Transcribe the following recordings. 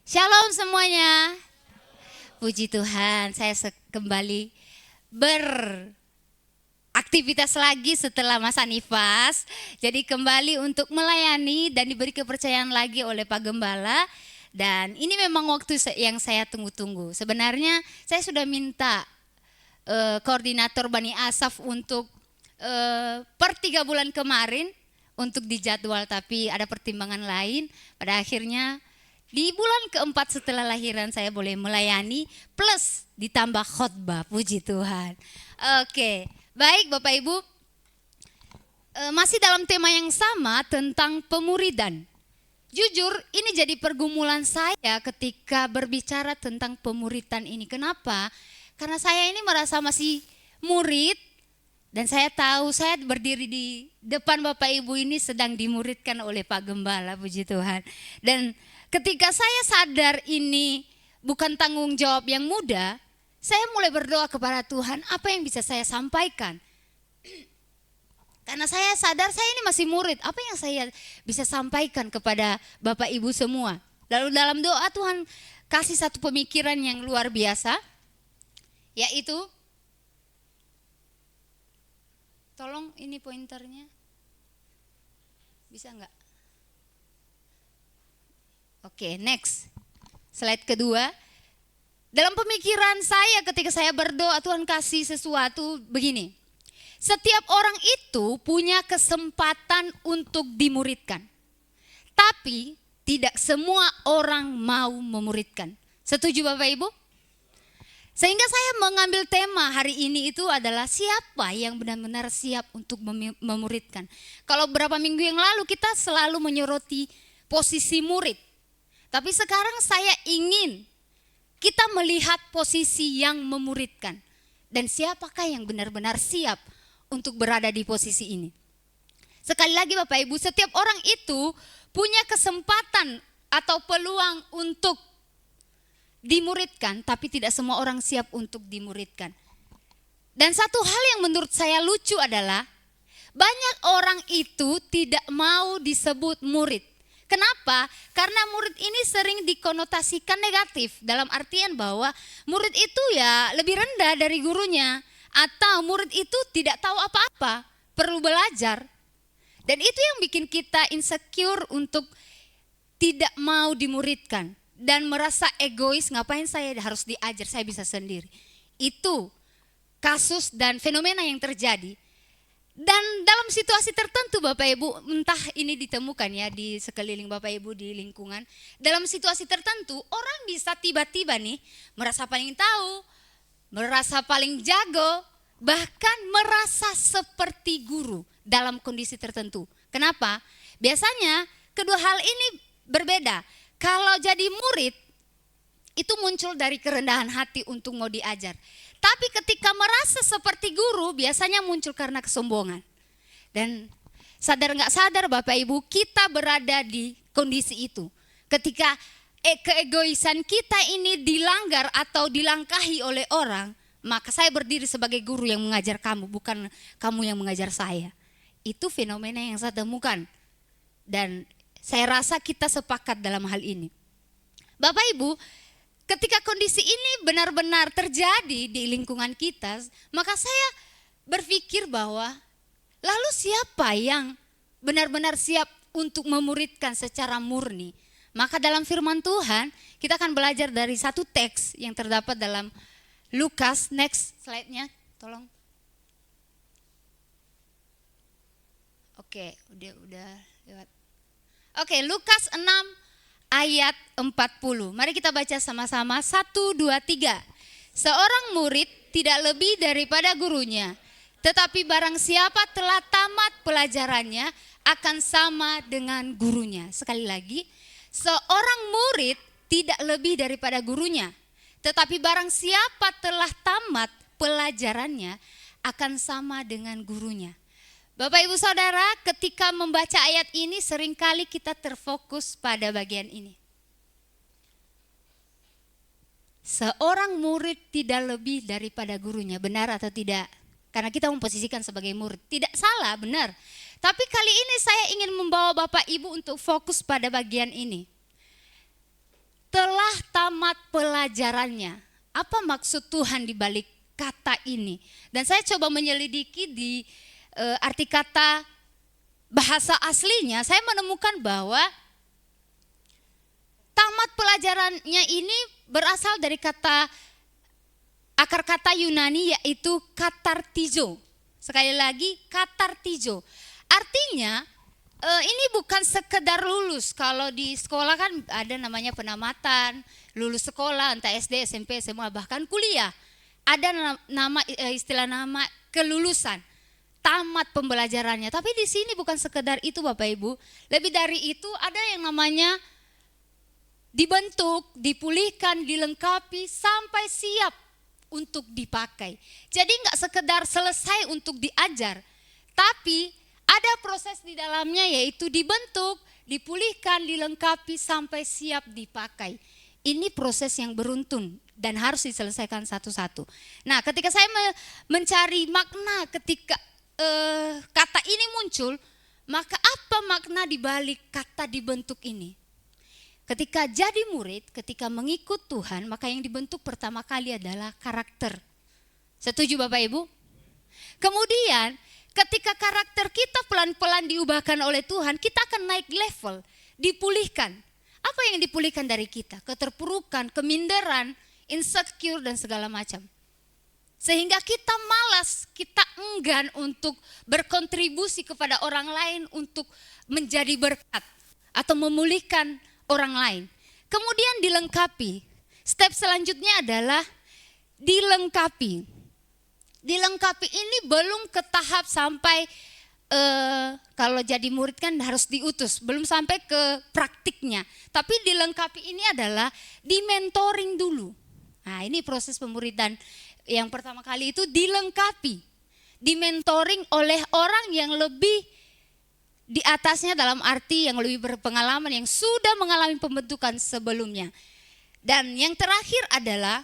Shalom semuanya. Puji Tuhan, saya kembali beraktivitas lagi setelah masa nifas. Jadi kembali untuk melayani dan diberi kepercayaan lagi oleh Pak Gembala. Dan ini memang waktu yang saya tunggu-tunggu. Sebenarnya saya sudah minta koordinator Bani Asaf untuk per 3 bulan kemarin untuk dijadwal, tapi ada pertimbangan lain. Pada akhirnya di bulan keempat setelah lahiran saya boleh melayani plus ditambah khotbah, puji Tuhan. Oke, baik Bapak Ibu, masih dalam tema yang sama tentang pemuridan. Jujur ini jadi pergumulan saya ketika berbicara tentang pemuridan ini. Kenapa? Karena saya ini merasa masih murid dan saya tahu saya berdiri di depan Bapak Ibu ini sedang dimuridkan oleh Pak Gembala, puji Tuhan. Dan ketika saya sadar ini bukan tanggung jawab yang mudah, saya mulai berdoa kepada Tuhan, apa yang bisa saya sampaikan? Karena saya sadar saya ini masih murid, apa yang saya bisa sampaikan kepada Bapak Ibu semua? Lalu dalam doa Tuhan kasih satu pemikiran yang luar biasa, yaitu, tolong ini pointernya, bisa enggak? Oke, next. Slide kedua. Dalam pemikiran saya ketika saya berdoa Tuhan kasih sesuatu begini. Setiap orang itu punya kesempatan untuk dimuridkan. Tapi tidak semua orang mau memuridkan. Setuju Bapak Ibu? Sehingga saya mengambil tema hari ini itu adalah siapa yang benar-benar siap untuk memuridkan. Kalau beberapa minggu yang lalu kita selalu menyoroti posisi murid. Tapi sekarang saya ingin kita melihat posisi yang memuridkan. Dan siapakah yang benar-benar siap untuk berada di posisi ini. Sekali lagi Bapak Ibu, setiap orang itu punya kesempatan atau peluang untuk dimuridkan, tapi tidak semua orang siap untuk dimuridkan. Dan satu hal yang menurut saya lucu adalah banyak orang itu tidak mau disebut murid. Kenapa? Karena murid ini sering dikonotasikan negatif, dalam artian bahwa murid itu ya lebih rendah dari gurunya, atau murid itu tidak tahu apa-apa, perlu belajar. Dan itu yang bikin kita insecure untuk tidak mau dimuridkan dan merasa egois, ngapain saya harus diajar, saya bisa sendiri. Itu kasus dan fenomena yang terjadi. Dan dalam situasi tertentu Bapak Ibu, entah ini ditemukan ya di sekeliling Bapak Ibu di lingkungan, dalam situasi tertentu orang bisa tiba-tiba nih merasa paling tahu, merasa paling jago, bahkan merasa seperti guru dalam kondisi tertentu. Kenapa? Biasanya kedua hal ini berbeda. Kalau jadi murid itu muncul dari kerendahan hati untuk mau diajar. Tapi ketika merasa seperti guru biasanya muncul karena kesombongan. Dan sadar nggak sadar Bapak Ibu, kita berada di kondisi itu. Ketika keegoisan kita ini dilanggar atau dilangkahi oleh orang, maka saya berdiri sebagai guru yang mengajar kamu, bukan kamu yang mengajar saya. Itu fenomena yang saya temukan. Dan saya rasa kita sepakat dalam hal ini. Bapak Ibu, ketika kondisi ini benar-benar terjadi di lingkungan kita, maka saya berpikir bahwa lalu siapa yang benar-benar siap untuk memuridkan secara murni? Maka dalam firman Tuhan kita akan belajar dari satu teks yang terdapat dalam Lukas. Next slide-nya, tolong. Oke, udah lewat. Oke, Lukas 6 ayat 40. Mari kita baca sama-sama. 1, 2, 3. Seorang murid tidak lebih daripada gurunya, tetapi barang siapa telah tamat pelajarannya akan sama dengan gurunya. Sekali lagi, seorang murid tidak lebih daripada gurunya, tetapi barang siapa telah tamat pelajarannya akan sama dengan gurunya. Bapak Ibu Saudara, ketika membaca ayat ini seringkali kita terfokus pada bagian ini. Seorang murid tidak lebih daripada gurunya, benar atau tidak? Karena kita memposisikan sebagai murid, tidak salah, benar. Tapi kali ini saya ingin membawa Bapak Ibu untuk fokus pada bagian ini. Telah tamat pelajarannya. Apa maksud Tuhan di balik kata ini? Dan saya coba menyelidiki di arti kata bahasa aslinya, saya menemukan bahwa tamat pelajarannya ini berasal dari akar kata Yunani, yaitu katartizo. Sekali lagi, katartizo. Artinya ini bukan sekedar lulus. Kalau di sekolah kan ada namanya penamatan, lulus sekolah entah SD, SMP, SMA, bahkan kuliah. Ada istilah nama kelulusan, tamat pembelajarannya. Tapi di sini bukan sekedar itu Bapak Ibu. Lebih dari itu ada yang namanya dibentuk, dipulihkan, dilengkapi sampai siap untuk dipakai. Jadi enggak sekedar selesai untuk diajar, tapi ada proses di dalamnya, yaitu dibentuk, dipulihkan, dilengkapi sampai siap dipakai. Ini proses yang beruntun dan harus diselesaikan satu-satu. Nah, ketika saya mencari makna ketika kata ini muncul, maka apa makna di balik kata dibentuk ini? Ketika jadi murid, ketika mengikut Tuhan, maka yang dibentuk pertama kali adalah karakter. Setuju Bapak Ibu? Kemudian ketika karakter kita pelan-pelan diubahkan oleh Tuhan, kita akan naik level, dipulihkan. Apa yang dipulihkan dari kita? Keterpurukan, keminderan, insecure dan segala macam. Sehingga kita malas, kita enggan untuk berkontribusi kepada orang lain untuk menjadi berkat atau memulihkan orang lain. Kemudian dilengkapi. Step selanjutnya adalah dilengkapi. Dilengkapi ini belum ke tahap sampai kalau jadi murid kan harus diutus, belum sampai ke praktiknya. Tapi dilengkapi ini adalah di-mentoring dulu. Nah, ini proses pemuridan yang pertama kali itu dilengkapi. Di-mentoring oleh orang yang lebih di atasnya, dalam arti yang lebih berpengalaman, yang sudah mengalami pembentukan sebelumnya. Dan yang terakhir adalah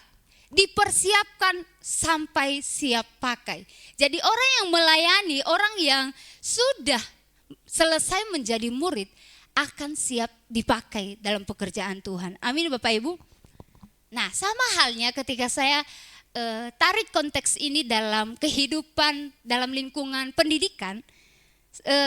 dipersiapkan sampai siap pakai. Jadi orang yang melayani, orang yang sudah selesai menjadi murid akan siap dipakai dalam pekerjaan Tuhan. Amin Bapak Ibu. Nah, sama halnya ketika saya tarik konteks ini dalam kehidupan, dalam lingkungan pendidikan.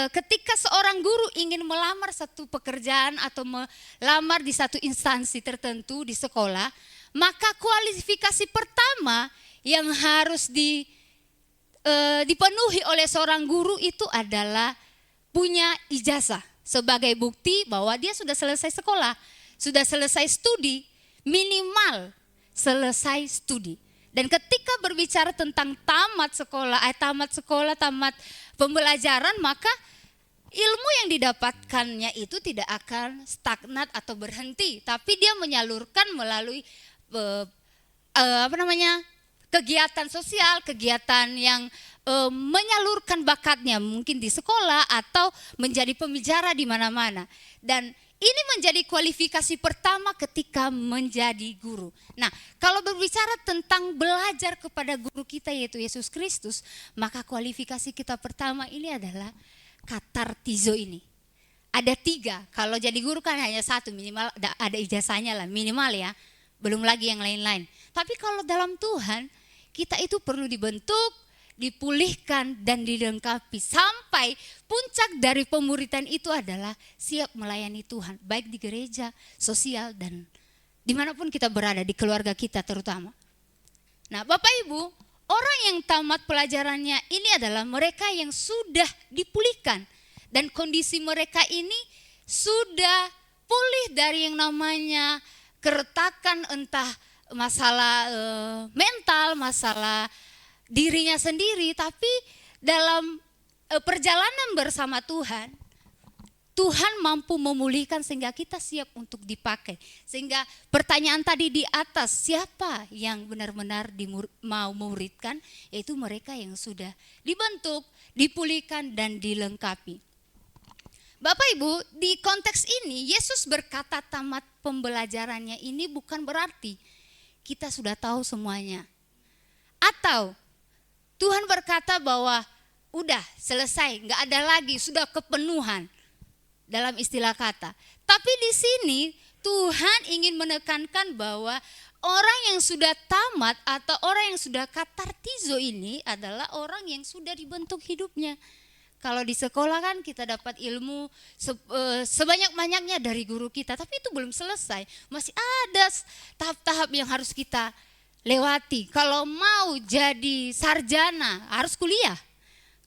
Ketika seorang guru ingin melamar satu pekerjaan atau melamar di satu instansi tertentu di sekolah, maka kualifikasi pertama yang harus dipenuhi oleh seorang guru itu adalah punya ijazah sebagai bukti bahwa dia sudah selesai sekolah, sudah selesai studi, minimal selesai studi. Dan ketika berbicara tentang tamat sekolah, tamat pembelajaran, maka ilmu yang didapatkannya itu tidak akan stagnat atau berhenti, tapi dia menyalurkan melalui kegiatan sosial, kegiatan yang menyalurkan bakatnya mungkin di sekolah atau menjadi pembicara di mana-mana. Dan ini menjadi kualifikasi pertama ketika menjadi guru. Nah, kalau berbicara tentang belajar kepada guru kita yaitu Yesus Kristus, maka kualifikasi kita pertama ini adalah katartizo ini. Ada 3, kalau jadi guru kan hanya 1, minimal ada ijazahnya lah, minimal ya. Belum lagi yang lain-lain. Tapi kalau dalam Tuhan, kita itu perlu dibentuk, dipulihkan dan dilengkapi sampai puncak dari pemuridan itu adalah siap melayani Tuhan, baik di gereja, sosial, dan dimanapun kita berada, di keluarga kita terutama. Nah Bapak Ibu, orang yang tamat pelajarannya ini adalah mereka yang sudah dipulihkan dan kondisi mereka ini sudah pulih dari yang namanya keretakan, entah masalah mental, masalah dirinya sendiri, tapi dalam perjalanan bersama Tuhan, Tuhan mampu memulihkan sehingga kita siap untuk dipakai. Sehingga pertanyaan tadi di atas, siapa yang benar-benar mau memuridkan? Yaitu mereka yang sudah dibentuk, dipulihkan dan dilengkapi. Bapak Ibu, di konteks ini Yesus berkata tamat pembelajarannya ini bukan berarti kita sudah tahu semuanya. Atau Tuhan berkata bahwa udah selesai, nggak ada lagi, sudah kepenuhan dalam istilah kata. Tapi di sini Tuhan ingin menekankan bahwa orang yang sudah tamat atau orang yang sudah katartizo ini adalah orang yang sudah dibentuk hidupnya. Kalau di sekolah kan kita dapat ilmu sebanyak-banyaknya dari guru kita, tapi itu belum selesai. Masih ada tahap-tahap yang harus kita lewati. Kalau mau jadi sarjana harus kuliah.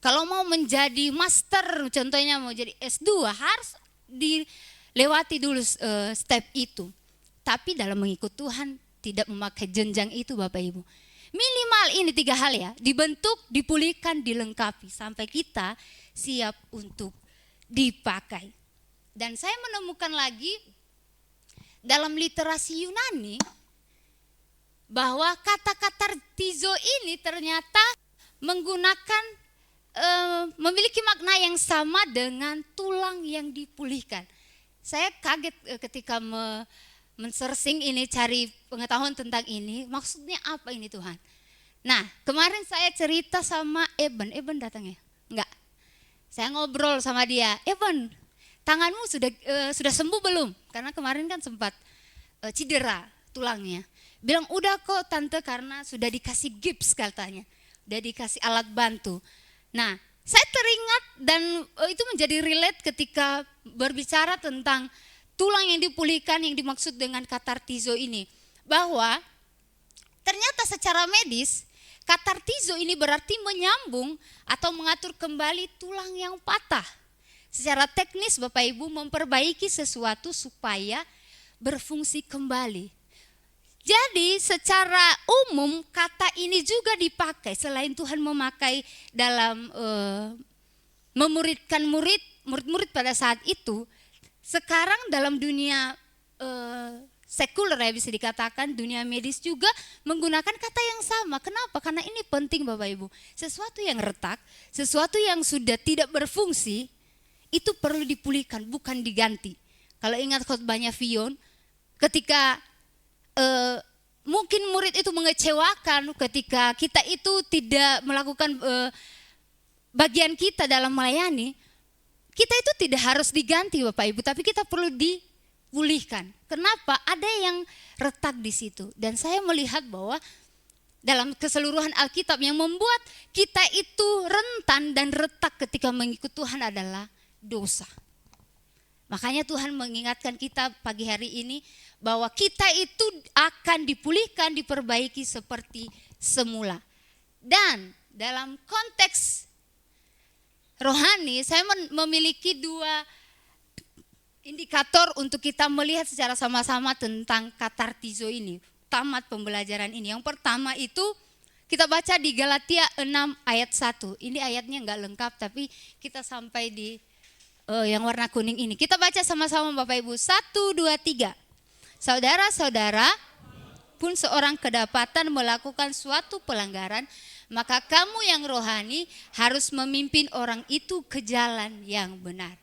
Kalau mau menjadi master, contohnya mau jadi S2 harus dilewati dulu step itu. Tapi dalam mengikut Tuhan tidak memakai jenjang itu Bapak Ibu. Minimal ini 3 hal ya, dibentuk, dipulihkan, dilengkapi sampai kita siap untuk dipakai. Dan saya menemukan lagi dalam literasi Yunani bahwa kata-kata tizo ini ternyata menggunakan memiliki makna yang sama dengan tulang yang dipulihkan. Saya kaget ketika men-searching ini, cari pengetahuan tentang ini, maksudnya apa ini Tuhan. Nah, kemarin saya cerita sama Eben datang ya? Enggak. Saya ngobrol sama dia, Eben, tanganmu sudah sembuh belum? Karena kemarin kan sempat cedera tulangnya. Bilang udah kok tante, karena sudah dikasih gips katanya, udah dikasih alat bantu. Nah, saya teringat dan itu menjadi relate ketika berbicara tentang tulang yang dipulihkan yang dimaksud dengan katartizo ini. Bahwa ternyata secara medis katartizo ini berarti menyambung atau mengatur kembali tulang yang patah. Secara teknis Bapak Ibu memperbaiki sesuatu supaya berfungsi kembali. Jadi secara umum kata ini juga dipakai selain Tuhan memakai dalam memuridkan murid-murid pada saat itu. Sekarang dalam dunia sekuler ya bisa dikatakan, dunia medis juga menggunakan kata yang sama. Kenapa? Karena ini penting Bapak Ibu. Sesuatu yang retak, sesuatu yang sudah tidak berfungsi itu perlu dipulihkan, bukan diganti. Kalau ingat khotbahnya Vion, ketika mungkin murid itu mengecewakan ketika kita itu tidak melakukan bagian kita dalam melayani, kita itu tidak harus diganti Bapak Ibu, tapi kita perlu dipulihkan. Kenapa? Ada yang retak di situ. Dan saya melihat bahwa dalam keseluruhan Alkitab yang membuat kita itu rentan dan retak ketika mengikut Tuhan adalah dosa. Makanya Tuhan mengingatkan kita pagi hari ini bahwa kita itu akan dipulihkan, diperbaiki seperti semula. Dan dalam konteks rohani, saya memiliki 2 indikator untuk kita melihat secara sama-sama tentang katartizo ini, tamat pembelajaran ini. Yang pertama itu kita baca di Galatia 6 ayat 1. Ini ayatnya enggak lengkap tapi kita sampai di yang warna kuning ini. Kita baca sama-sama Bapak Ibu. 1, 2, 3. Saudara-saudara, pun seorang kedapatan melakukan suatu pelanggaran, maka kamu yang rohani harus memimpin orang itu ke jalan yang benar.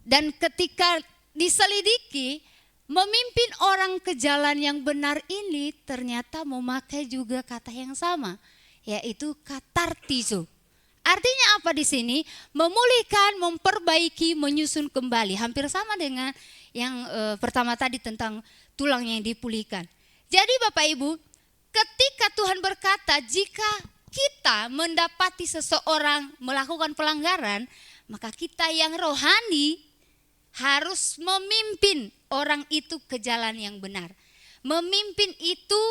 Dan ketika diselidiki, memimpin orang ke jalan yang benar ini ternyata memakai juga kata yang sama, yaitu katartizo. Artinya apa di sini? Memulihkan, memperbaiki, menyusun kembali. Hampir sama dengan yang pertama tadi tentang tulang yang dipulihkan. Jadi Bapak Ibu, ketika Tuhan berkata jika kita mendapati seseorang melakukan pelanggaran, maka kita yang rohani harus memimpin orang itu ke jalan yang benar. Memimpin itu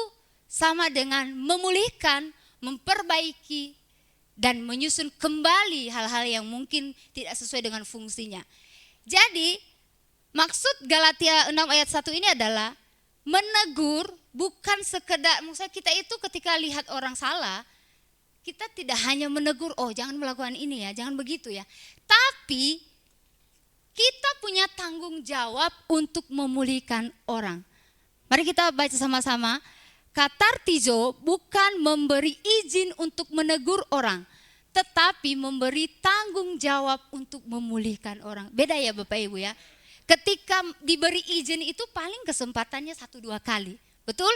sama dengan memulihkan, memperbaiki, dan menyusun kembali hal-hal yang mungkin tidak sesuai dengan fungsinya. Jadi maksud Galatia 6 ayat 1 ini adalah menegur, bukan sekedar, maksudnya kita itu ketika lihat orang salah, kita tidak hanya menegur, oh jangan melakukan ini ya, jangan begitu ya. Tapi kita punya tanggung jawab untuk memulihkan orang. Mari kita baca sama-sama. Katartizo bukan memberi izin untuk menegur orang, tetapi memberi tanggung jawab untuk memulihkan orang. Beda ya Bapak Ibu ya. Ketika diberi izin itu paling kesempatannya 1-2 kali. Betul?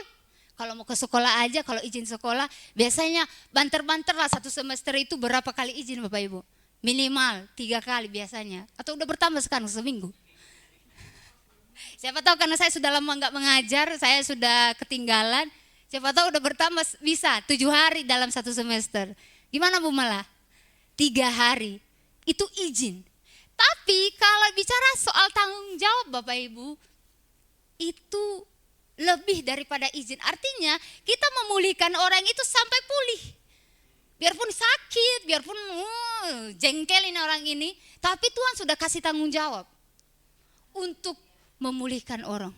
Kalau mau ke sekolah aja, kalau izin sekolah biasanya banter-banter lah, 1 semester itu berapa kali izin Bapak Ibu? Minimal 3 kali biasanya. Atau udah bertambah sekarang seminggu. Siapa tahu karena saya sudah lama nggak mengajar, saya sudah ketinggalan. Siapa tahu udah bertambah bisa 7 hari dalam satu semester. Gimana Bu Mala? 3 hari. Itu izin. Tapi kalau bicara soal tanggung jawab Bapak Ibu, itu lebih daripada izin. Artinya kita memulihkan orang itu sampai pulih. Biarpun sakit, biarpun jengkelin orang ini, tapi Tuhan sudah kasih tanggung jawab untuk memulihkan orang.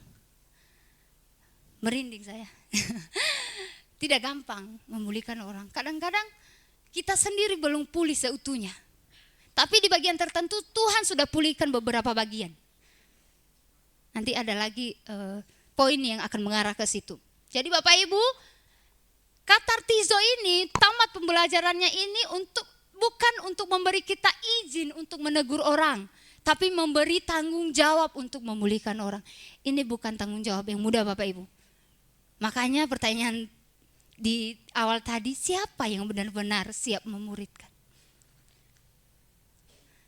Merinding saya. Tidak gampang memulihkan orang. Kadang-kadang kita sendiri belum pulih seutuhnya. Tapi di bagian tertentu Tuhan sudah pulihkan beberapa bagian. Nanti ada lagi poin yang akan mengarah ke situ. Jadi Bapak Ibu, katartizo ini, tamat pembelajarannya ini bukan untuk memberi kita izin untuk menegur orang, tapi memberi tanggung jawab untuk memulihkan orang. Ini bukan tanggung jawab yang mudah Bapak Ibu. Makanya pertanyaan di awal tadi, siapa yang benar-benar siap memuridkan?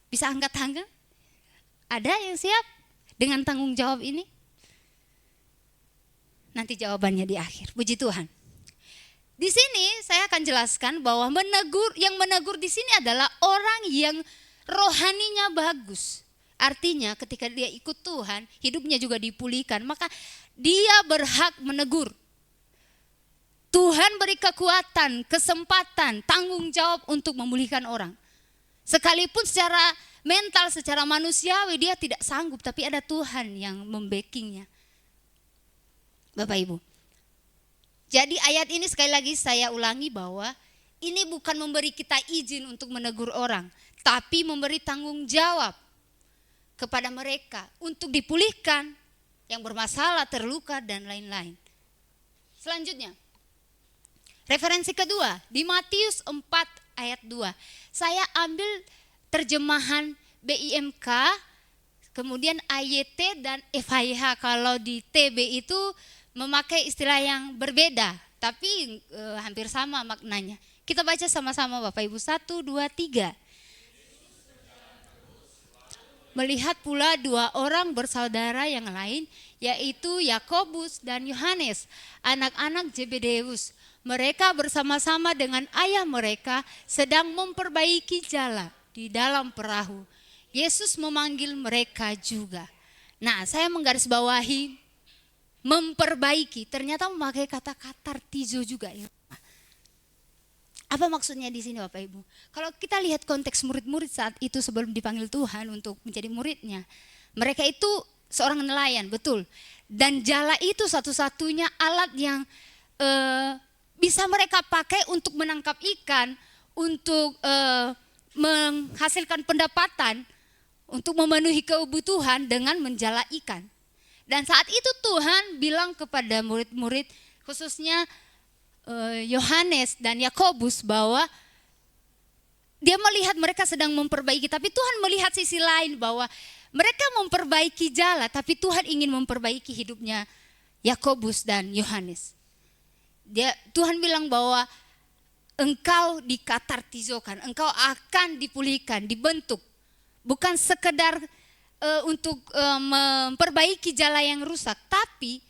Bisa angkat tangan? Ada yang siap dengan tanggung jawab ini? Nanti jawabannya di akhir. Puji Tuhan. Di sini saya akan jelaskan bahwa yang menegur di sini adalah orang yang rohaninya bagus. Artinya ketika dia ikut Tuhan, hidupnya juga dipulihkan, maka dia berhak menegur. Tuhan beri kekuatan, kesempatan, tanggung jawab untuk memulihkan orang. Sekalipun secara mental, secara manusiawi dia tidak sanggup, tapi ada Tuhan yang membackingnya. Bapak Ibu. Jadi ayat ini sekali lagi saya ulangi bahwa ini bukan memberi kita izin untuk menegur orang, tapi memberi tanggung jawab kepada mereka untuk dipulihkan yang bermasalah, terluka dan lain-lain. Selanjutnya, referensi kedua di Matius 4 ayat 2. Saya ambil terjemahan BIMK, kemudian AYT dan FHIH. Kalau di TB itu memakai istilah yang berbeda, tapi hampir sama maknanya. Kita baca sama-sama Bapak Ibu, 1, 2, 3. Melihat pula 2 orang bersaudara yang lain, yaitu Yakobus dan Yohanes, anak-anak Zebedeus. Mereka bersama-sama dengan ayah mereka sedang memperbaiki jala di dalam perahu. Yesus memanggil mereka juga. Nah, saya menggarisbawahi memperbaiki, ternyata memakai kata katartizo juga ya. Apa maksudnya di sini Bapak Ibu? Kalau kita lihat konteks murid-murid saat itu sebelum dipanggil Tuhan untuk menjadi muridnya, mereka itu seorang nelayan, betul. Dan jala itu satu-satunya alat yang bisa mereka pakai untuk menangkap ikan, untuk menghasilkan pendapatan, untuk memenuhi kebutuhan dengan menjala ikan. Dan saat itu Tuhan bilang kepada murid-murid, khususnya Yohanes dan Yakobus, bahwa dia melihat mereka sedang memperbaiki, tapi Tuhan melihat sisi lain bahwa mereka memperbaiki jala, tapi Tuhan ingin memperbaiki hidupnya Yakobus dan Yohanes. Tuhan bilang bahwa engkau dikatartizokan, engkau akan dipulihkan, dibentuk, bukan sekedar untuk memperbaiki jala yang rusak, tapi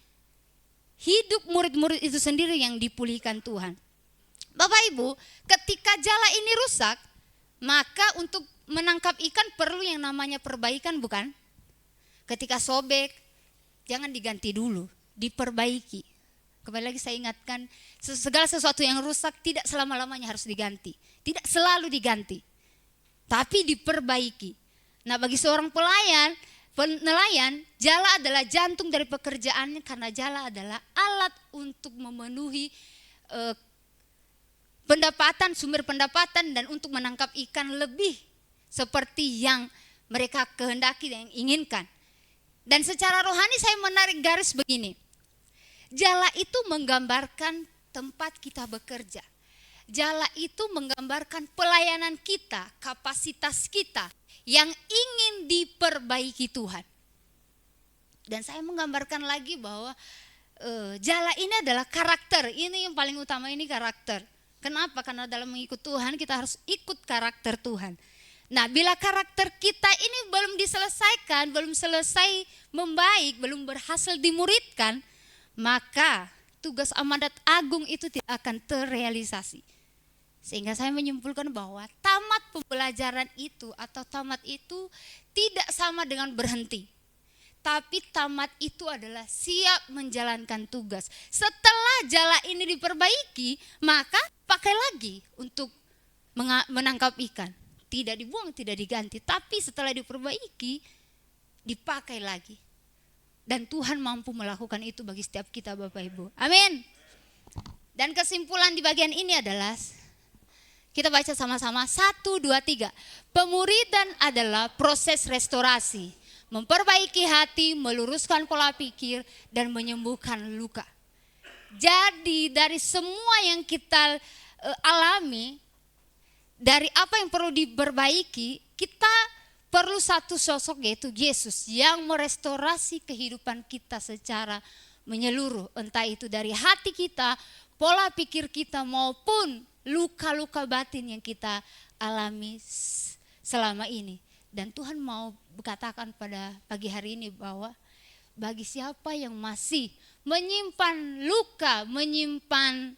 hidup murid-murid itu sendiri yang dipulihkan Tuhan. Bapak Ibu, ketika jala ini rusak, maka untuk menangkap ikan perlu yang namanya perbaikan, bukan? Ketika sobek, jangan diganti dulu, diperbaiki. Kembali lagi saya ingatkan, segala sesuatu yang rusak tidak selama-lamanya harus diganti. Tidak selalu diganti, tapi diperbaiki. Nah, bagi seorang nelayan, jala adalah jantung dari pekerjaannya, karena jala adalah alat untuk memenuhi pendapatan, sumber pendapatan, dan untuk menangkap ikan lebih seperti yang mereka kehendaki dan inginkan. Dan secara rohani saya menarik garis begini. Jala itu menggambarkan tempat kita bekerja. Jala itu menggambarkan pelayanan kita, kapasitas kita yang ingin diperbaiki Tuhan. Dan saya menggambarkan lagi bahwa jala ini adalah karakter. Ini yang paling utama, ini karakter. Kenapa? Karena dalam mengikut Tuhan kita harus ikut karakter Tuhan. Nah, bila karakter kita ini belum diselesaikan, belum selesai membaik, belum berhasil dimuridkan, maka tugas amanat agung itu tidak akan terrealisasi. Sehingga saya menyimpulkan bahwa tamat pembelajaran itu atau tamat itu tidak sama dengan berhenti. Tapi tamat itu adalah siap menjalankan tugas. Setelah jala ini diperbaiki, maka pakai lagi untuk menangkap ikan. Tidak dibuang, tidak diganti, tapi setelah diperbaiki, dipakai lagi. Dan Tuhan mampu melakukan itu bagi setiap kita, Bapak Ibu. Amin. Dan kesimpulan di bagian ini adalah, kita baca sama-sama, 1, 2, 3. Pemuridan adalah proses restorasi, memperbaiki hati, meluruskan pola pikir, dan menyembuhkan luka. Jadi dari semua yang kita alami, dari apa yang perlu diperbaiki, kita perlu satu sosok, yaitu Yesus, yang merestorasi kehidupan kita secara menyeluruh. Entah itu dari hati kita, pola pikir kita, maupun luka-luka batin yang kita alami selama ini. Dan Tuhan mau berkatakan pada pagi hari ini bahwa bagi siapa yang masih menyimpan luka, menyimpan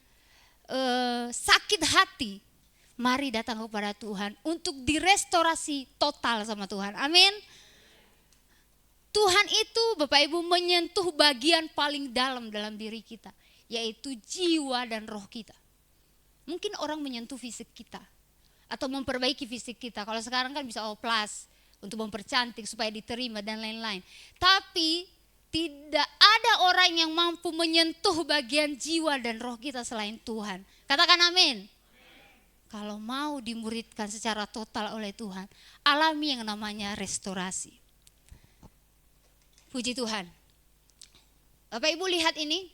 sakit hati, mari datang kepada Tuhan untuk direstorasi total sama Tuhan. Amin. Tuhan itu, Bapak Ibu, menyentuh bagian paling dalam diri kita, yaitu jiwa dan roh kita. Mungkin orang menyentuh fisik kita atau memperbaiki fisik kita. Kalau sekarang kan bisa oplas untuk mempercantik supaya diterima dan lain-lain. Tapi tidak ada orang yang mampu menyentuh bagian jiwa dan roh kita selain Tuhan. Katakan amin. Kalau mau dimuridkan secara total oleh Tuhan, alami yang namanya restorasi. Puji Tuhan. Bapak Ibu lihat ini,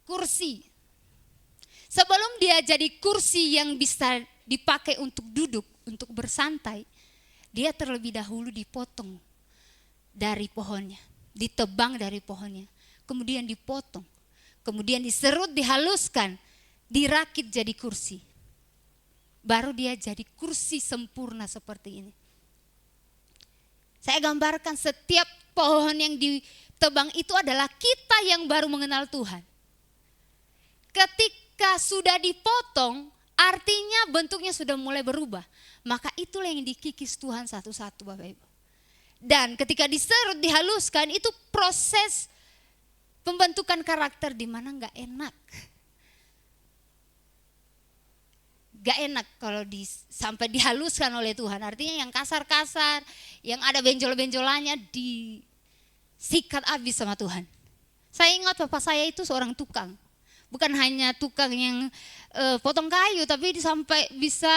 kursi. Sebelum dia jadi kursi yang bisa dipakai untuk duduk, untuk bersantai, dia terlebih dahulu dipotong dari pohonnya, ditebang dari pohonnya, kemudian dipotong, kemudian diserut, dihaluskan, dirakit jadi kursi. Baru dia jadi kursi sempurna seperti ini. Saya gambarkan setiap pohon yang ditebang itu adalah kita yang baru mengenal Tuhan. Ketika sudah dipotong, artinya bentuknya sudah mulai berubah. Maka itulah yang dikikis Tuhan satu-satu, Bapak Ibu. Dan ketika diserut, dihaluskan, itu proses pembentukan karakter di mana enggak enak. Gak enak kalau sampai dihaluskan oleh Tuhan. Artinya yang kasar-kasar, yang ada benjol-benjolannya disikat habis sama Tuhan. Saya ingat bapak saya itu seorang tukang. Bukan hanya tukang yang potong kayu, tapi sampai bisa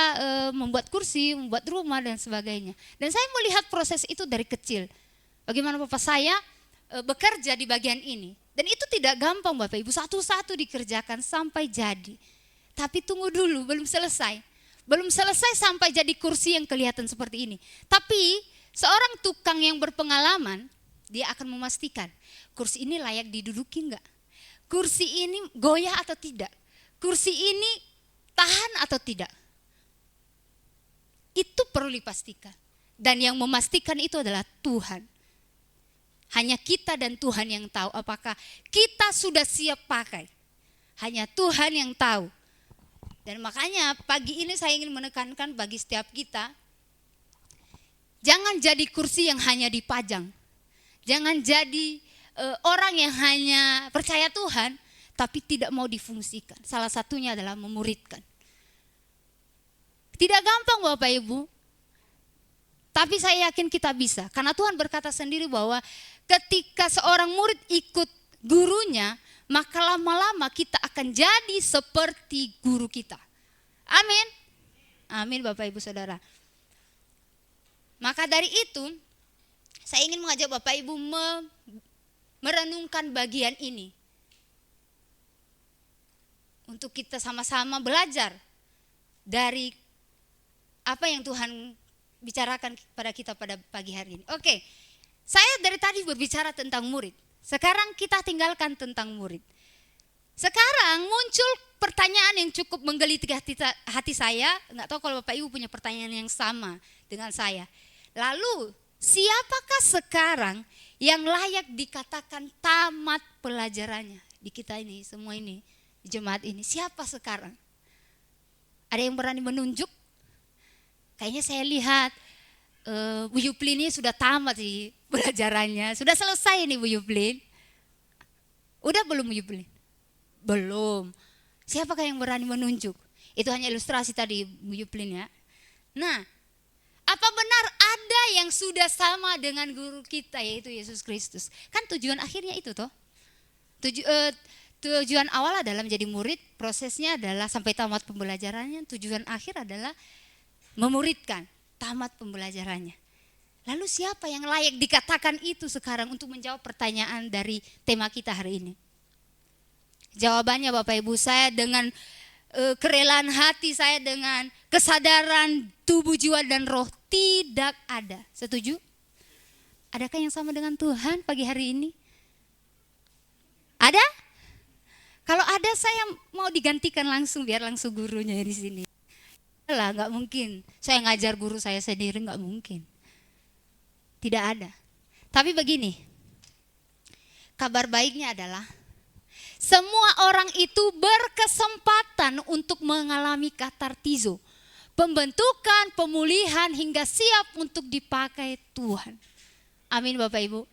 membuat kursi, membuat rumah dan sebagainya. Dan saya melihat proses itu dari kecil. Bagaimana bapak saya bekerja di bagian ini. Dan itu tidak gampang Bapak Ibu, satu-satu dikerjakan sampai jadi. Tapi tunggu dulu, belum selesai. Belum selesai sampai jadi kursi yang kelihatan seperti ini. Tapi seorang tukang yang berpengalaman, dia akan memastikan kursi ini layak diduduki enggak? Kursi ini goyah atau tidak? Kursi ini tahan atau tidak? Itu perlu dipastikan. Dan yang memastikan itu adalah Tuhan. Hanya kita dan Tuhan yang tahu apakah kita sudah siap pakai. Hanya Tuhan yang tahu. Dan makanya pagi ini saya ingin menekankan bagi setiap kita, jangan jadi kursi yang hanya dipajang. Jangan jadi orang yang hanya percaya Tuhan, tapi tidak mau difungsikan. Salah satunya adalah memuridkan. Tidak gampang Bapak Ibu, tapi saya yakin kita bisa. Karena Tuhan berkata sendiri bahwa ketika seorang murid ikut gurunya, maka lama-lama kita akan jadi seperti guru kita. Amin. Amin Bapak Ibu Saudara. Maka dari itu, saya ingin mengajak Bapak Ibu merenungkan bagian ini. Untuk kita sama-sama belajar dari apa yang Tuhan bicarakan kepada kita pada pagi hari ini. Oke, saya dari tadi berbicara tentang murid. Sekarang kita tinggalkan tentang murid. Sekarang muncul pertanyaan yang cukup menggelitik hati saya. Nggak tahu kalau Bapak Ibu punya pertanyaan yang sama dengan saya. Lalu siapakah sekarang yang layak dikatakan tamat pelajarannya di kita ini, semua ini, di jemaat ini? Siapa sekarang? Ada yang berani menunjuk? Kayaknya saya lihat Bu Yuplin ini sudah tamat sih pelajarannya. Sudah selesai nih Bu Yuplin. Udah belum Bu Yuplin? Belum. Siapakah yang berani menunjuk? Itu hanya ilustrasi tadi Bu Yuplin ya. Nah, apa benar ada yang sudah sama dengan guru kita yaitu Yesus Kristus? Kan tujuan akhirnya itu toh. Tujuan awal adalah menjadi murid, prosesnya adalah sampai tamat pembelajarannya. Tujuan akhir adalah memuridkan, tamat pembelajarannya. Lalu siapa yang layak dikatakan itu sekarang untuk menjawab pertanyaan dari tema kita hari ini? Jawabannya Bapak Ibu, saya dengan kerelaan hati saya, dengan kesadaran tubuh, jiwa dan roh, tidak ada. Setuju? Adakah yang sama dengan Tuhan pagi hari ini? Ada? Kalau ada saya mau digantikan langsung, biar langsung gurunya di sini. Lah, nggak mungkin. Saya ngajar guru saya sendiri, nggak mungkin. Tidak ada. Tapi begini, kabar baiknya adalah semua orang itu berkesempatan untuk mengalami katartizo, pembentukan, pemulihan hingga siap untuk dipakai Tuhan. Amin Bapak Ibu.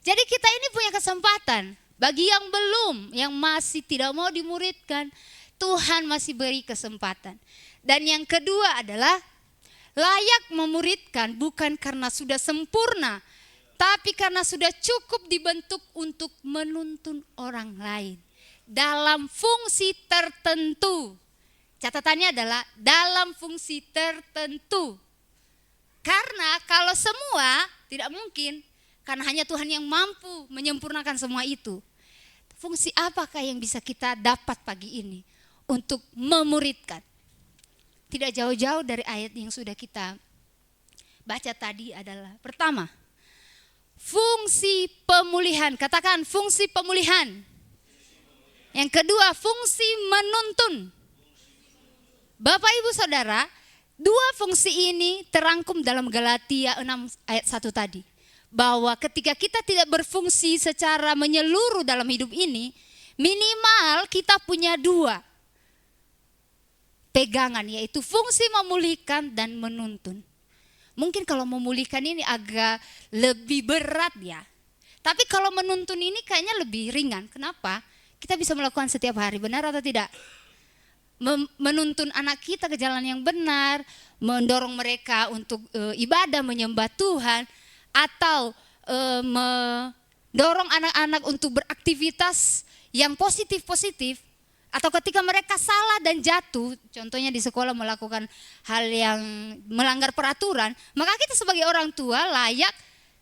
Jadi kita ini punya kesempatan. Bagi yang belum, yang masih tidak mau dimuridkan, Tuhan masih beri kesempatan. Dan yang kedua adalah layak memuridkan bukan karena sudah sempurna, tapi karena sudah cukup dibentuk untuk menuntun orang lain dalam fungsi tertentu. Catatannya adalah dalam fungsi tertentu. Karena kalau semua tidak mungkin, karena hanya Tuhan yang mampu menyempurnakan semua itu. Fungsi apakah yang bisa kita dapat pagi ini untuk memuridkan? Tidak jauh-jauh dari ayat yang sudah kita baca tadi adalah pertama, fungsi pemulihan. Katakan fungsi pemulihan. Yang kedua, fungsi menuntun. Bapak Ibu Saudara, dua fungsi ini terangkum dalam Galatia 6 ayat 1 tadi. Bahwa ketika kita tidak berfungsi secara menyeluruh dalam hidup ini, minimal kita punya dua pegangan, yaitu fungsi memulihkan dan menuntun. Mungkin kalau memulihkan ini agak lebih berat ya. Tapi kalau menuntun ini kayaknya lebih ringan. Kenapa? Kita bisa melakukan setiap hari, benar atau tidak? Menuntun anak kita ke jalan yang benar, mendorong mereka untuk ibadah, menyembah Tuhan, atau mendorong anak-anak untuk beraktivitas yang positif-positif. Atau ketika mereka salah dan jatuh, contohnya di sekolah melakukan hal yang melanggar peraturan, maka kita sebagai orang tua layak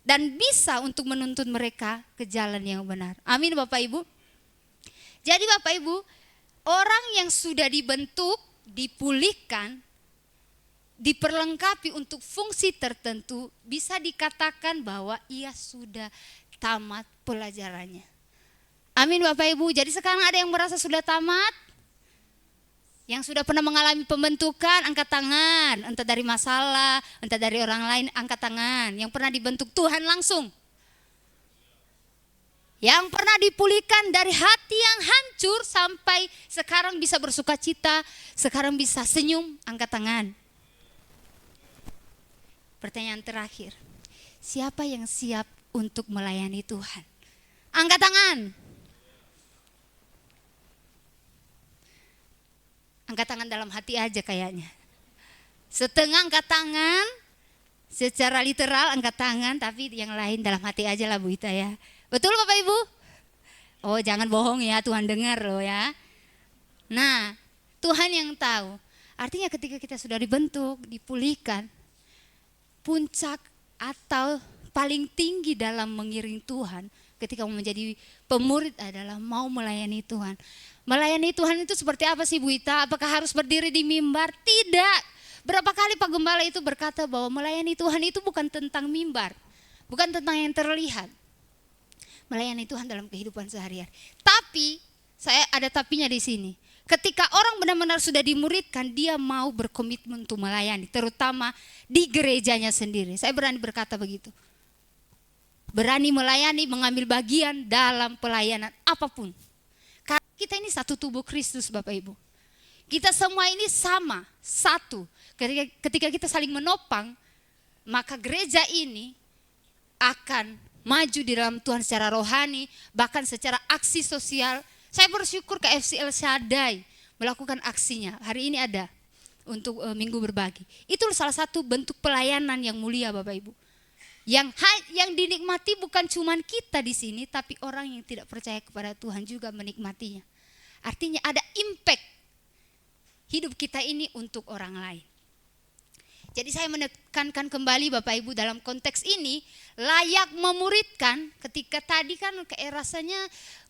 dan bisa untuk menuntun mereka ke jalan yang benar. Amin Bapak Ibu. Jadi Bapak Ibu, orang yang sudah dibentuk, dipulihkan, diperlengkapi untuk fungsi tertentu, bisa dikatakan bahwa ia sudah tamat pelajarannya. Amin Bapak Ibu. Jadi sekarang ada yang merasa sudah tamat? Yang sudah pernah mengalami pembentukan, angkat tangan. Entah dari masalah, entah dari orang lain, angkat tangan. Yang pernah dibentuk Tuhan langsung. Yang pernah dipulihkan dari hati yang hancur sampai sekarang bisa bersuka cita, sekarang bisa senyum, angkat tangan. Pertanyaan terakhir, siapa yang siap untuk melayani Tuhan? Angkat tangan. Angkat tangan dalam hati aja kayaknya. Setengah angkat tangan, secara literal angkat tangan, tapi yang lain dalam hati aja lah Bu Ita ya. Betul Bapak Ibu? Oh jangan bohong ya, Tuhan dengar loh ya. Nah Tuhan yang tahu. Artinya ketika kita sudah dibentuk, dipulihkan, puncak atau paling tinggi dalam mengiring Tuhan ketika mau menjadi pemurid adalah mau melayani Tuhan. Melayani Tuhan itu seperti apa sih Bu Ita? Apakah harus berdiri di mimbar? Tidak. Berapa kali Pak Gembala itu berkata bahwa melayani Tuhan itu bukan tentang mimbar. Bukan tentang yang terlihat. Melayani Tuhan dalam kehidupan sehari-hari. Tapi Saya ada tapinya di sini. Ketika orang benar-benar sudah dimuridkan, dia mau berkomitmen untuk melayani, terutama di gerejanya sendiri. Saya berani berkata begitu. Berani melayani, mengambil bagian dalam pelayanan apapun. Karena kita ini satu tubuh Kristus, Bapak Ibu. Kita semua ini sama, satu. Ketika kita saling menopang, maka gereja ini akan maju di dalam Tuhan secara rohani, bahkan secara aksi sosial. Saya bersyukur KFC El Shaddai melakukan aksinya. Hari ini ada untuk Minggu Berbagi. Itu salah satu bentuk pelayanan yang mulia, Bapak Ibu. Yang dinikmati bukan cuma kita di sini, tapi orang yang tidak percaya kepada Tuhan juga menikmatinya. Artinya ada impact hidup kita ini untuk orang lain. Jadi saya menekankan kembali Bapak Ibu dalam konteks ini, layak memuridkan. Ketika tadi kan kayak rasanya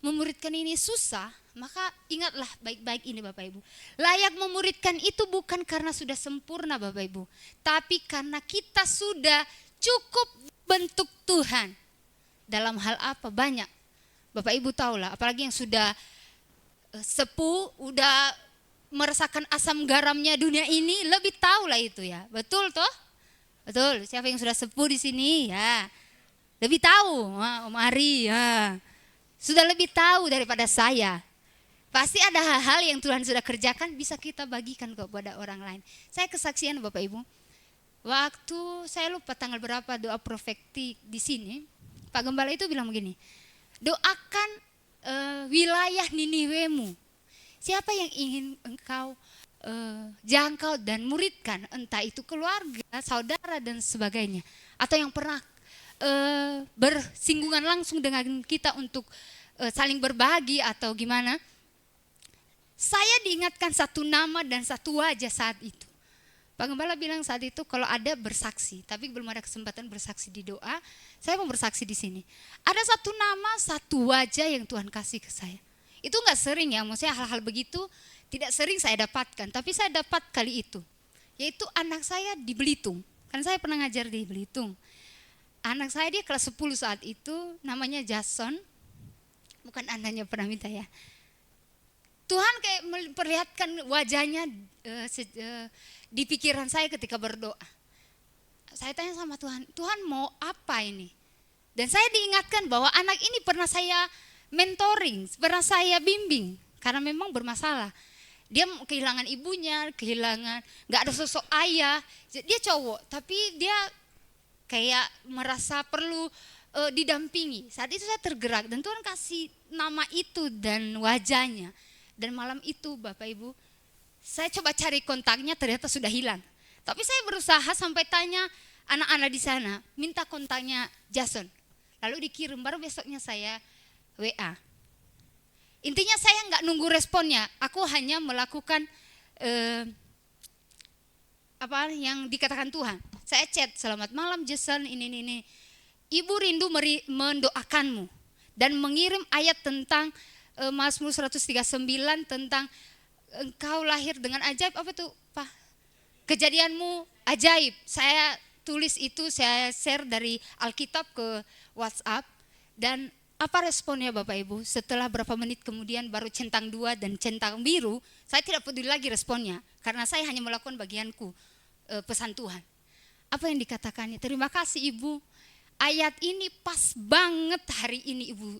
memuridkan ini susah, maka ingatlah baik-baik ini Bapak Ibu. Layak memuridkan itu bukan karena sudah sempurna Bapak Ibu, tapi karena kita sudah cukup bentuk Tuhan. Dalam hal apa? Banyak. Bapak Ibu tahulah, apalagi yang sudah sepuh, udah merasakan asam garamnya dunia ini, lebih tahu lah itu ya. Betul toh? Betul. Siapa yang sudah sepuh di sini ya? Lebih tahu. Om Ari ya. Sudah lebih tahu daripada saya. Pasti ada hal-hal yang Tuhan sudah kerjakan bisa kita bagikan kepada orang lain. Saya kesaksian Bapak Ibu. Waktu saya lupa tanggal berapa doa profetik di sini, Pak Gembala itu bilang begini. Doakan wilayah Niniwemu. Siapa yang ingin engkau jangkau dan muridkan, entah itu keluarga, saudara dan sebagainya, atau yang pernah bersinggungan langsung dengan kita untuk saling berbagi atau gimana. Saya diingatkan satu nama dan satu wajah saat itu. Pak Gembala bilang saat itu kalau ada bersaksi, tapi belum ada kesempatan bersaksi di doa, saya mau bersaksi di sini. Ada satu nama, satu wajah yang Tuhan kasih ke saya. Itu enggak sering ya, maksudnya hal-hal begitu tidak sering saya dapatkan, tapi saya dapat kali itu. Yaitu anak saya di Belitung, kan saya pernah ngajar di Belitung. Anak saya dia kelas 10 saat itu, namanya Jason, bukan anaknya pernah minta ya. Tuhan kayak memperlihatkan wajahnya di pikiran saya ketika berdoa. Saya tanya sama Tuhan, Tuhan mau apa ini? Dan saya diingatkan bahwa anak ini pernah saya mentoring, pernah saya bimbing karena memang bermasalah. Dia kehilangan ibunya, nggak ada sosok ayah. Dia cowok, tapi dia kayak merasa perlu didampingi. Saat itu saya tergerak dan Tuhan kasih nama itu dan wajahnya. Dan malam itu Bapak Ibu, saya coba cari kontaknya, ternyata sudah hilang. Tapi saya berusaha sampai tanya anak-anak di sana, minta kontaknya Jason. Lalu dikirim, baru besoknya saya WA. Intinya saya nggak nunggu responnya, aku hanya melakukan apa yang dikatakan Tuhan. Saya chat, selamat malam Jason, ini. Ibu rindu mendoakanmu dan mengirim ayat tentang Mazmur 139 tentang engkau lahir dengan ajaib. Apa tuh Pak? Kejadianmu ajaib. Saya tulis itu, saya share dari Alkitab ke WhatsApp. Dan apa responnya Bapak Ibu? Setelah berapa menit kemudian baru centang 2 dan centang biru. Saya tidak peduli lagi responnya, karena saya hanya melakukan bagianku, pesan Tuhan. Apa yang dikatakannya? Terima kasih Ibu, ayat ini pas banget hari ini Ibu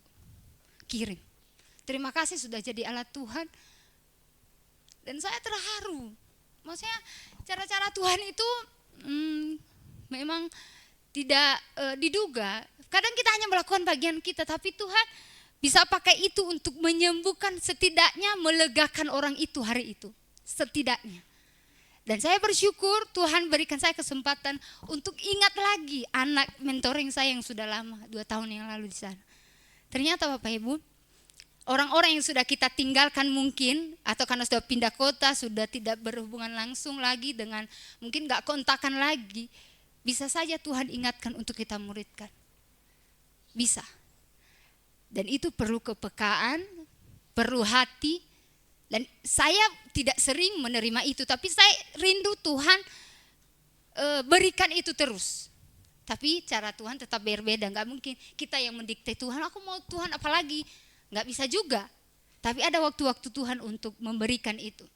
kirim. Terima kasih sudah jadi alat Tuhan. Dan saya terharu. Maksudnya cara-cara Tuhan itu memang tidak diduga. Kadang kita hanya melakukan bagian kita, tapi Tuhan bisa pakai itu untuk menyembuhkan, setidaknya melegakan orang itu hari itu. Setidaknya. Dan saya bersyukur Tuhan berikan saya kesempatan untuk ingat lagi anak mentoring saya yang sudah lama, 2 tahun yang lalu di sana. Ternyata Bapak Ibu, orang-orang yang sudah kita tinggalkan mungkin, atau karena sudah pindah kota, sudah tidak berhubungan langsung lagi dengan, mungkin gak kontakan lagi, bisa saja Tuhan ingatkan untuk kita muridkan. Bisa. Dan itu perlu kepekaan, perlu hati. Dan saya tidak sering menerima itu, tapi saya rindu Tuhan berikan itu terus. Tapi cara Tuhan tetap berbeda, gak mungkin kita yang mendikte Tuhan, aku mau Tuhan apalagi. Nggak bisa juga. Tapi ada waktu-waktu Tuhan untuk memberikan itu.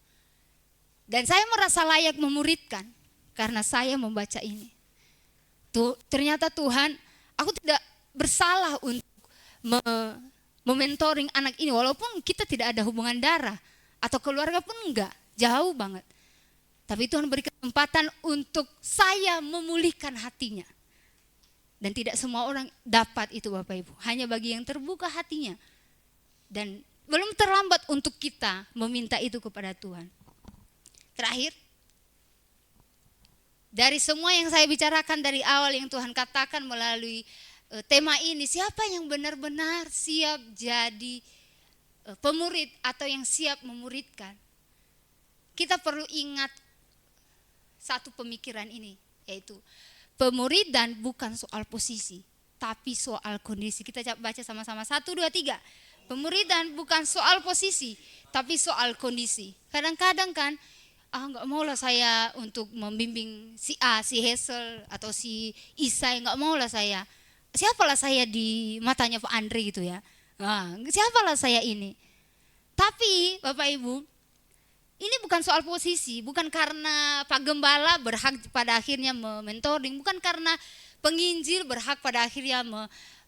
Dan saya merasa layak memuridkan karena saya membaca ini. Ternyata Tuhan, aku tidak bersalah untuk mementoring anak ini. Walaupun kita tidak ada hubungan darah atau keluarga pun enggak, jauh banget. Tapi Tuhan beri kesempatan untuk saya memulihkan hatinya. Dan tidak semua orang dapat itu Bapak Ibu. Hanya bagi yang terbuka hatinya. Dan belum terlambat untuk kita meminta itu kepada Tuhan. Terakhir, dari semua yang saya bicarakan dari awal yang Tuhan katakan melalui tema ini, siapa yang benar-benar siap jadi pemurid atau yang siap memuridkan? Kita perlu ingat satu pemikiran ini, yaitu pemuridan bukan soal posisi, tapi soal kondisi. Kita baca sama-sama, 1, 2, 3. Pemuridan bukan soal posisi, tapi soal kondisi. Kadang-kadang kan, enggak maulah saya untuk membimbing si A, si Hazel, atau si Isai, enggak maulah saya. Siapalah saya di matanya Pak Andre gitu ya. Siapalah saya ini. Tapi Bapak Ibu, ini bukan soal posisi, bukan karena Pak Gembala berhak pada akhirnya mementoring, bukan karena penginjil berhak pada akhirnya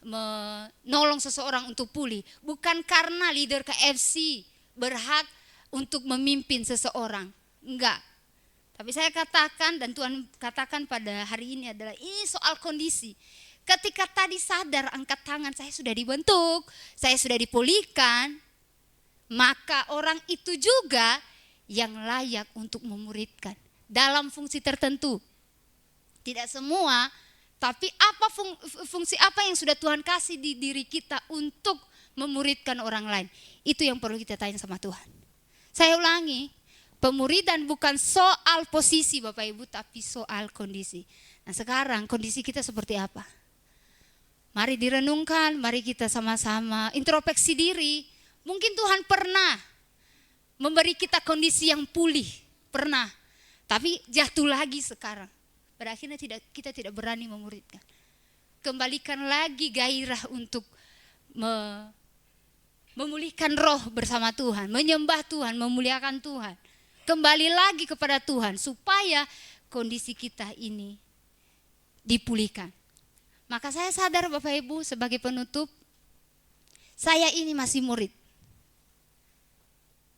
menolong seseorang untuk pulih, bukan karena leader KFC berhak untuk memimpin seseorang, enggak. Tapi saya katakan dan Tuhan katakan pada hari ini adalah ini soal kondisi. Ketika tadi sadar angkat tangan, saya sudah dibentuk, saya sudah dipulihkan, maka orang itu juga yang layak untuk memuridkan dalam fungsi tertentu. Tidak semua, tapi apa fungsi apa yang sudah Tuhan kasih di diri kita untuk memuridkan orang lain. Itu yang perlu kita tanya sama Tuhan. Saya ulangi, pemuridan bukan soal posisi Bapak Ibu, tapi soal kondisi. Nah sekarang kondisi kita seperti apa? Mari direnungkan, mari kita sama-sama introspeksi diri. Mungkin Tuhan pernah memberi kita kondisi yang pulih, pernah. Tapi jatuh lagi sekarang. Pada akhirnya kita tidak berani memuridkan. Kembalikan lagi gairah untuk memulihkan roh bersama Tuhan, menyembah Tuhan, memuliakan Tuhan. Kembali lagi kepada Tuhan supaya kondisi kita ini dipulihkan. Maka saya sadar Bapak Ibu sebagai penutup, saya ini masih murid.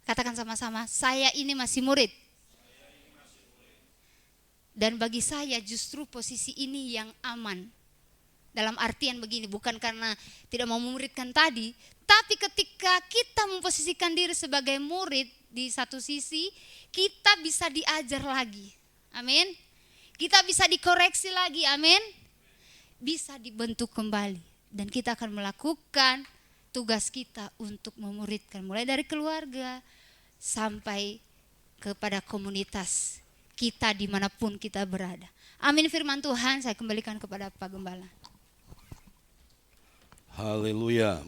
Katakan sama-sama, saya ini masih murid. Dan bagi saya justru posisi ini yang aman. Dalam artian begini, bukan karena tidak mau memuridkan tadi, tapi ketika kita memposisikan diri sebagai murid, di satu sisi kita bisa diajar lagi. Amin. Kita bisa dikoreksi lagi. Amin. Bisa dibentuk kembali. Dan kita akan melakukan tugas kita untuk memuridkan. Mulai dari keluarga sampai kepada komunitas kita dimanapun kita berada. Amin firman Tuhan, saya kembalikan kepada Pak Gembala. Haleluya.